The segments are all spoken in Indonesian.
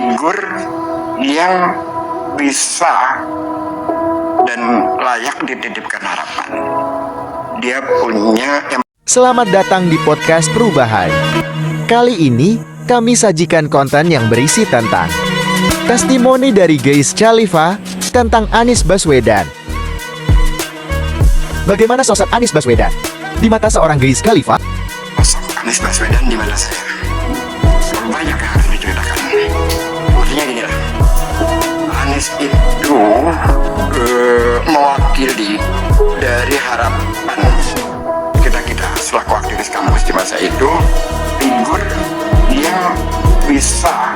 figur yang bisa dan layak dititipkan harapan. Dia punya Selamat datang di podcast Perubahan. Kali ini, kami sajikan konten yang berisi tentang testimoni dari Geis Khalifa tentang Anies Baswedan. Bagaimana sosok Anies Baswedan di mata seorang Geis Khalifa? sosok Anies Baswedan di mata saya. Terlalu banyak yang harus diceritakan. Maksudnya gini lah, Anies itu mewakili dari harapan kita selaku aktivis kampus di masa itu, figur yang bisa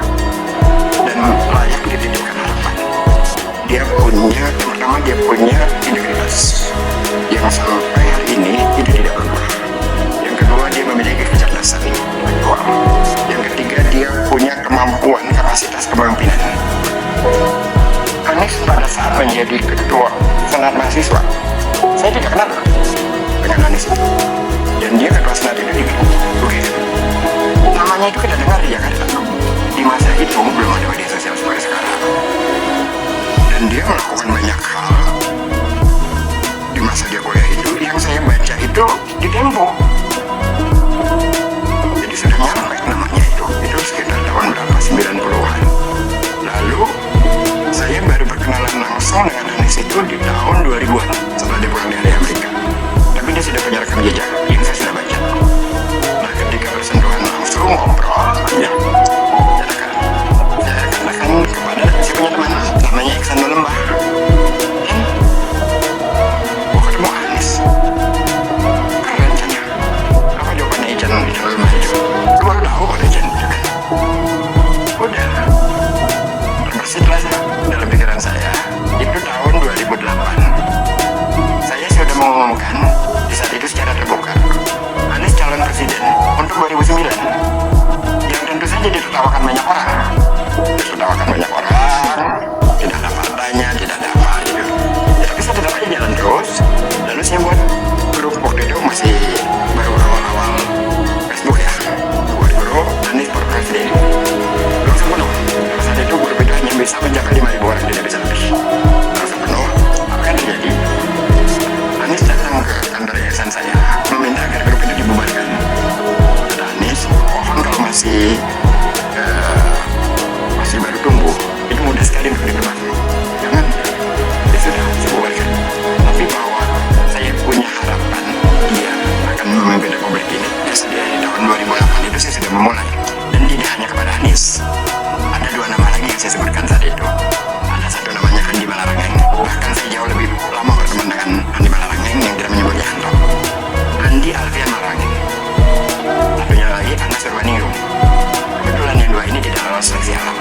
dan layak dititipkan harapan. Pertama dia punya integritas yang sampai hari ini itu tidak berubah. Yang kedua, dia memiliki kecerdasan intelektual. Yang ketiga, dia punya kemampuan, kapasitas kepemimpinan. Anies pada saat menjadi ketua senat mahasiswa, saya tidak kenal dengan Anies itu. Dan dia ketua senat itu begitu. Namanya itu kita dengar di Jakarta. Di masa itu belum ada media sosial seperti sekarang. Dan dia melakukan banyak hal di masa dia kuliah itu yang saya baca itu di Tempo. Jadi sudah nyampe namanya itu sekitar tahun berapa, 90-an. Lalu saya baru berkenalan langsung dengan Anies itu di tahun 2000-an setelah dia pulang dari Amerika. Tapi dia sudah punya rekam jejak yang saya sudah baca. Nah, ketika bersentuhan langsung ngobrol ya, saya katakan kepada saya punya teman namanya Iksan Lembah, mau ketemu Anies. Keren saja. Apa jawabannya Iksan Lembah itu? Lu baru tahu kalau Iksan itu kan? Udah terbersihlah dalam pikiran saya. Itu tahun 2008. Saya sudah mengumumkan di saat itu secara terbuka Anies calon presiden untuk 2009, yang tentu saja ditertawakan banyak orang. Tidak ada partainya, tidak ada apa gitu. Ya, tapi saya tetap aja jalan terus. Lalu saya buat grup, waktu itu masih baru awal-awal Facebook ya, buat grup Anies for Presiden. Langsung penuh. Pada saat itu grup itu hanya bisa mencapai 5.000 orang, tidak bisa lebih. Langsung penuh. Apa yang terjadi? Anies datang ke kantor yayasan saya meminta agar grup itu dibubarkan. Kata Anies, mohon kalau masih baru tumbuh, itu mudah sekali untuk dibubarkan. Jangan, ya sudah, saya bubarkan. Tapi bahwa saya punya harapan dia akan memimpin republik ini, ya sudah di tahun 2008 itu saya sudah memulai. Dan tidak hanya kepada Anies, ada dua nama lagi yang saya sebutkan saat itu. Ada satu namanya Andi Malarangeng. Bahkan saya jauh lebih lama berteman dengan Andi Malarangeng yang tidak menyebutnya Anto. Andi Alfian Malarangeng. Satunya lagi Anas Urbaningrum. Kebetulan yang dua ini tidak lolos seleksi alam.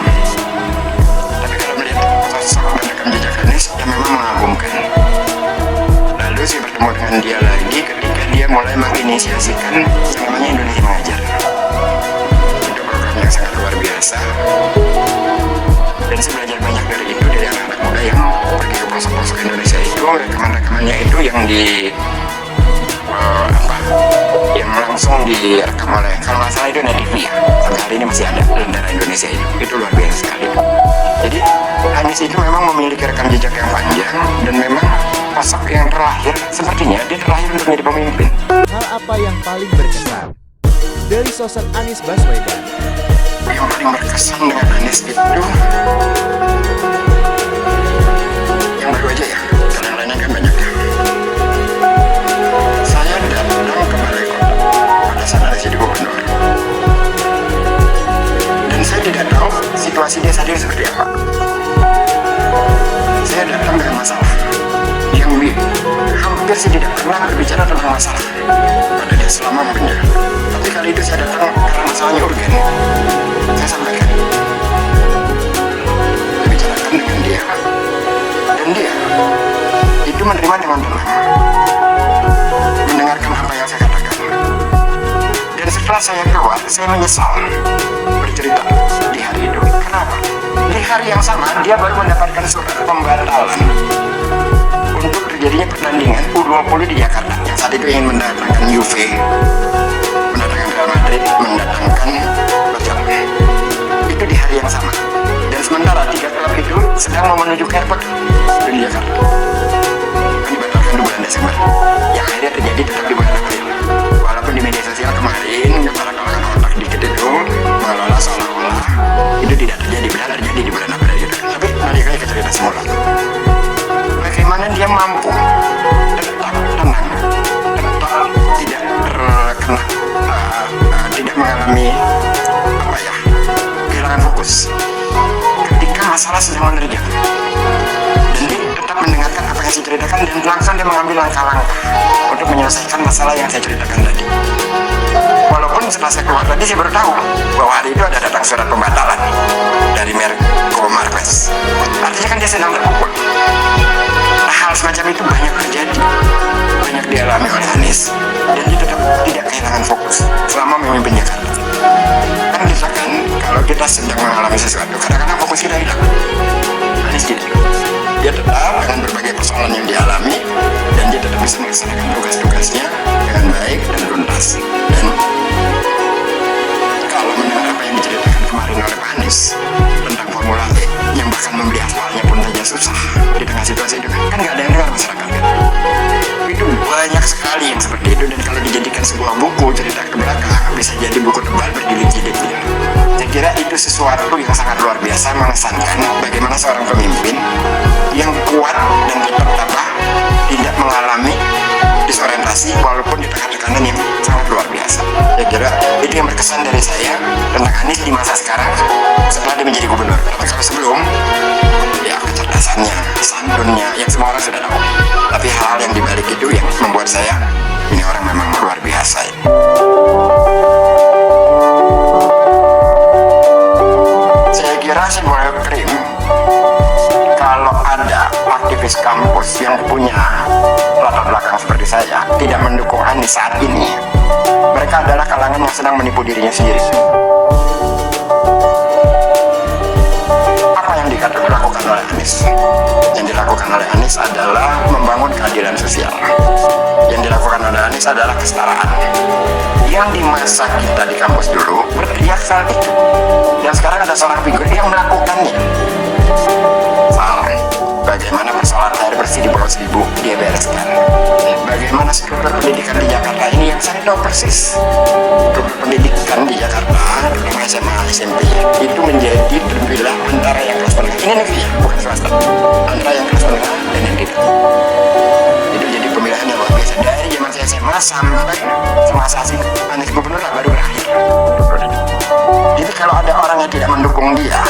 Tapi kalau melihat sosok dan rekam jejak Anies yang memang mengagumkan. Lalu saya bertemu dengan dia lagi ketika dia mulai menginisiasikan yang namanya Indonesia Mengajar. Itu program yang sangat luar biasa. Dan saya belajar banyak dari itu, dari anak-anak muda yang pergi ke pelosok-pelosok Indonesia itu, rekaman-rekamannya itu yang yang langsung direkam oleh, kalau nggak salah itu Net TV ya, sampai hari ini masih ada Lentera Indonesia itu luar biasa sekali. Jadi Anies itu memang memiliki rekam jejak yang panjang dan memang sosok yang terlahir, sepertinya dia terlahir untuk menjadi pemimpin. Hal apa yang paling berkesan dari sosok Anies Baswedan? Yang paling berkesan dengan Anies itu yang baru aja ya, kalau yang lainnya kan banyak ya. Saya datang ke balai kota pada saat Anies jadi gubernur, dan saya tidak tahu situasi dia saat ini seperti apa. Saya datang dengan masalah yang hampir saya tidak pernah berbicara tentang masalah pada dia selama menjabat. Tapi kali itu saya datang karena masalahnya urgen. Saya sampaikan, saya bicarakan dengan dia, dan dia itu menerima dengan tenang, mendengarkan apa yang saya katakan. Dan setelah saya keluar, saya menyesal bercerita di hari itu. Kenapa? Di hari yang sama dia baru mendapatkan surat pembatalan untuk terjadinya pertandingan U20 di Jakarta, yang saat itu ingin mendatangkan Juve, mendatangkan Real Madrid, mendatangkan Barcelona. Itu di hari yang sama. menuju ke airport di Jakarta. Kan dibatalkan di bulan Desember. Yang akhirnya terjadi tetap di bulan April. Walaupun di media sosial kemarin para kalangan otak dikit itu mengelola seolah-olah itu tidak terjadi, benar terjadi di bulan April gitu. Tapi balik lagi ke cerita semula. Bagaimana dia mampu tetap tenang, tetap tidak terkena, tidak mengalami kehilangan fokus ketika masalah sedang menerjang, dan dia tetap mendengarkan apa yang saya ceritakan dan langsung dia mengambil langkah-langkah untuk menyelesaikan masalah yang saya ceritakan tadi. Walaupun setelah saya keluar tadi saya baru tahu bahwa hari itu ada datang surat pembatalan dari Menko Marves. Artinya kan dia sedang terpukul. Hal semacam itu banyak terjadi, banyak dialami oleh Anies, dan dia tetap tidak kehilangan fokus selama memimpin Jakarta. Kan kita kan kalau kita sedang mengalami sesuatu kadang-kadang fokus kita hilang. Anies tidak. Dia tetap dengan berbagai persoalan yang dialami, dan dia tetap bisa melaksanakan tugas-tugasnya dengan baik dan tuntas. Dan kalau mendengar apa yang diceritakan kemarin oleh Pak Anies tentang Formula E yang bahkan membeli aspalnya pun saja susah di tengah situasi itu, kan nggak ada yang dengar masyarakat kan? Itu banyak sekali yang seperti itu, dan kalau dijadikan sebuah buku cerita ke belakang bisa jadi buku tebal berjilid-jilid. Saya kira itu sesuatu yang sangat luar biasa, mengesankan bagaimana seorang pemimpin yang kuat dan tetap tabah, tidak mengalami disorientasi walaupun di tengah tekanan yang sangat luar biasa. Saya kira itu yang berkesan dari saya tentang Anies di masa sekarang setelah dia menjadi gubernur. Tapi kalau sebelum, ya kecerdasannya, santunnya, yang semua orang sudah tahu. Tapi hal-hal yang dibalik itu yang membuat saya, ini orang memang luar biasa ya. Saya kira sebuah krim kalau ada aktivis kampus yang punya latar belakang seperti saya tidak mendukung Anies saat ini, mereka adalah kalangan yang sedang menipu dirinya sendiri. Apa yang dilakukan oleh Anies? Yang dilakukan oleh Anies adalah membangun keadilan sosial. Yang dilakukan oleh Anies adalah kesetaraan. Yang di masa kita di kampus dulu berteriak saat itu, dan sekarang ada seorang figur yang melakukannya. Salah. Bagaimana persoalan air bersih di Pulau Seribu dia bereskan. Bagaimana struktur pendidikan di Jakarta ini yang saya tahu persis. Struktur pendidikan di Jakarta, terutama SMA, SMP, itu menjadi terbelah antara yang kelas menengah. Ini negeri ya, bukan swasta. Antara yang kelas menengah dan yang tidak. Itu jadi pemilihan yang luar biasa. Dari zaman saya SMA sampai semasa Anies gubernur baru berakhir. Jadi kalau ada orang yang tidak mendukung dia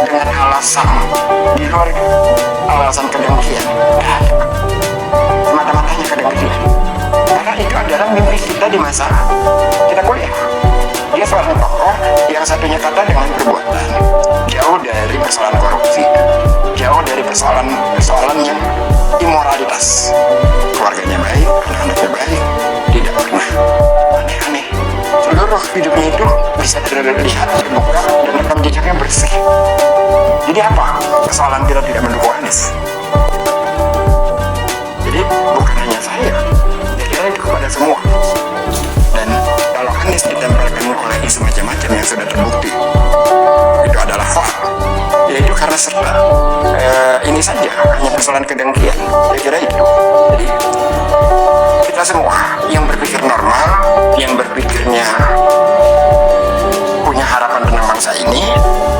dengan alasan di luar alasan kedengkian, semata-matanya kedengkian, karena itu adalah mimpi kita di masa kita kuliah. Dia seorang tokoh yang satunya kata dengan perbuatan, jauh dari persoalan korupsi, jauh dari persoalan yang imoralitas. Keluarganya baik, anak-anaknya baik, tidak pernah aneh-aneh. Seluruh hidupnya itu bisa terlihat, terbuka, dan rekam jejaknya bersih. Jadi apa persoalan kita tidak mendukung Anies? Jadi bukan hanya saya kira itu kepada semua. Dan kalau Anies ditempelkan oleh isu macam-macam yang sudah terbukti itu adalah hoax, yaitu karena serta ini saja hanya persoalan kedengkian. Saya kira itu. Jadi kita semua yang berpikir normal, yang berpikirnya punya harapan tentang bangsa ini,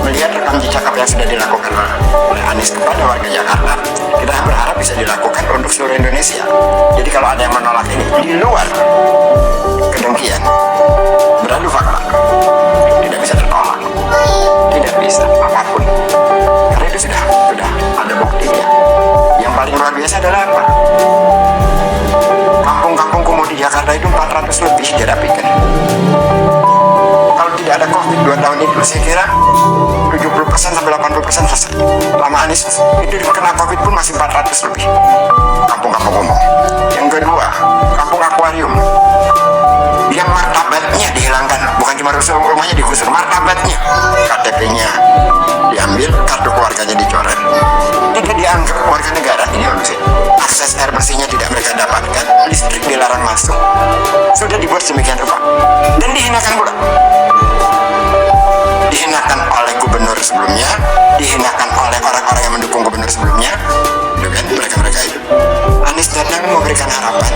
melihat rekam jejak apa yang sudah dilakukan oleh Anies kepada warga Jakarta, kita berharap bisa dilakukan untuk seluruh Indonesia. Jadi kalau ada yang menolak ini di luar kedengkian, beradu fakta, tidak bisa tertolak, tidak bisa apapun, karena itu sudah ada buktinya. Yang paling luar biasa adalah apa? Kampung-kampung kumuh di Jakarta itu 400 lebih dirapikan. Kalau tidak ada COVID 2 tahun itu, saya kira 70% sampai 80% selesai. Lama Anies itu kena COVID pun masih 400 lebih. Kampung-kampung kumuh. Yang kedua, kampung akuarium. Yang martabatnya dihilangkan, bukan cuma rumahnya digusur, martabatnya, KTP-nya diambil, kartu keluarganya dicoret, tidak dianggap warga negara. Ini manusia. Akses air bersihnya tidak mereka dapatkan, listrik dilarang masuk, sudah dibuat sedemikian rupa, dan dihinakan pula. Dihinakan oleh gubernur sebelumnya, dihinakan sebelumnya, itu kan mereka itu. Anies datang memberikan harapan,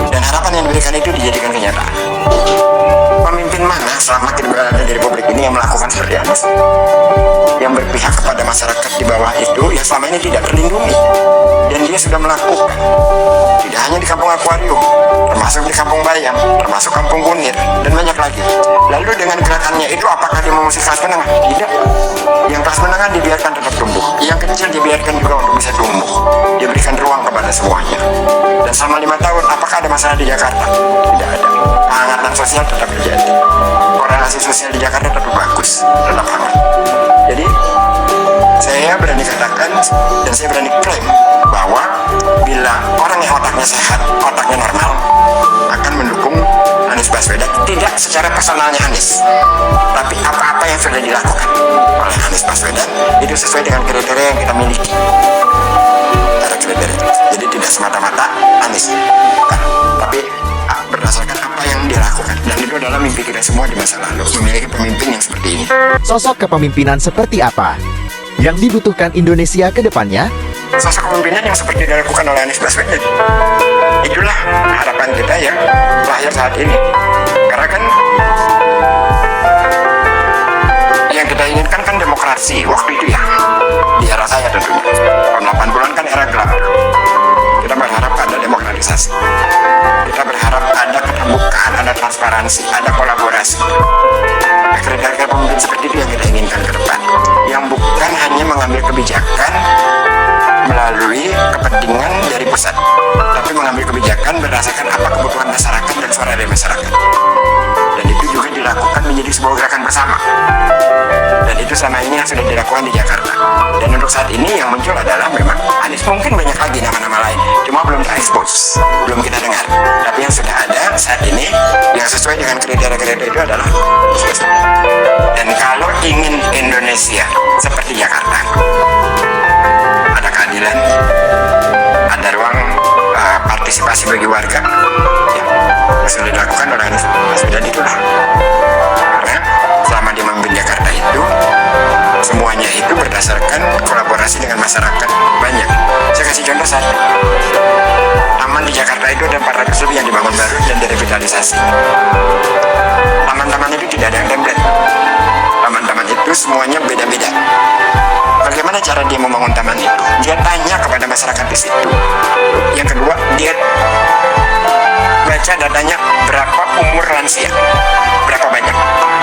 dan harapan yang diberikan itu dijadikan kenyataan. Pemimpin mana selama kita berada di Republik ini yang melakukan seperti Anies? Yang berpihak kepada masyarakat di bawah itu yang selama ini tidak terlindungi, dan dia sudah melakukan, tidak hanya di Kampung Akuarium, termasuk di Kampung Bayam, termasuk Kampung Kunir, dan banyak lagi. Lalu dengan gerakannya itu apakah dia mengusir kelas menengah? Tidak. Yang kelas menengah dibiarkan tetap tumbuh, yang kecil dibiarkan juga untuk bisa tumbuh, diberikan ruang kepada semuanya. Dan selama 5 tahun apakah ada masalah di Jakarta? Tidak ada. Kehangatan sosial tetap terjadi, korelasi sosial di Jakarta tetap bagus, tetap hangat. Jadi saya berani katakan dan saya berani klaim bahwa bila orang yang otaknya sehat, otaknya normal, akan mendukung Anies Baswedan, tidak secara personalnya Anies, tapi apa-apa yang sudah dilakukan oleh Anies Baswedan itu sesuai dengan kriteria yang kita miliki. Ada kriteria, jadi tidak semata-mata Anies, bukan, tapi berdasarkan apa yang dia lakukan. Dan itu adalah mimpi kita semua di masa lalu, memiliki pemimpin yang seperti ini. Sosok kepemimpinan seperti apa yang dibutuhkan Indonesia ke depannya? Sosok kepemimpinan yang seperti dilakukan oleh Anies Baswedan. Itulah harapan kita yang lahir saat ini. Karena kan yang kita inginkan kan demokrasi waktu itu ya. Di era saya tentunya. Tahun 80-an kan era gelap. Kita berharap ada demokratisasi. Kita berharap ada keterbukaan, ada transparansi, ada kolaborasi. Kriteria pemimpin seperti itu yang kita inginkan ke depan. Yang bukan hanya mengambil kebijakan melalui kepentingan dari pusat, tapi mengambil kebijakan berdasarkan apa kebutuhan masyarakat dan suara dari masyarakat. Dan itu juga dilakukan menjadi sebuah gerakan bersama. Dan itu selama ini yang sudah dilakukan di Jakarta. Dan untuk saat ini yang muncul adalah memang Anies, mungkin banyak lagi nama-nama lain, cuma belum terekspos, belum kita dengar. Tapi yang sudah ada saat ini yang sesuai dengan kriteria-kriteria itu adalah dan kalau ingin Indonesia seperti Jakarta, ada keadilan, ada ruang partisipasi bagi warga, ya, yang sudah dilakukan oleh Anies Baswedan itulah. Karena selama dia memimpin Jakarta itu semuanya itu berdasarkan kolaborasi dengan masyarakat banyak. Saya kasih contoh satu. Taman di Jakarta itu ada 400 lebih yang dibangun baru dan direvitalisasi. Taman-taman itu tidak ada yang template. Taman-taman itu semuanya beda-beda. Bagaimana cara dia membangun taman itu? Dia tanya kepada masyarakat di situ. Yang kedua, dia baca datanya berapa umur lansia, berapa banyak,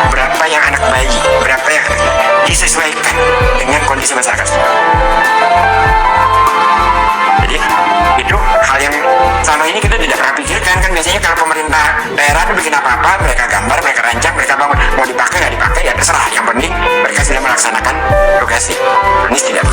berapa yang anak bayi, berapa yang disesuaikan dengan kondisi masyarakat. Jadi itu hal yang selama ini kita tidak pernah pikirkan. Kan biasanya kalau pemerintah daerah itu bikin apa-apa, mereka gambar, mereka rancang, mereka bangun, mau dipakai nggak dipakai ya terserah, yang penting mereka sudah melaksanakan tugasnya. Anies tidak.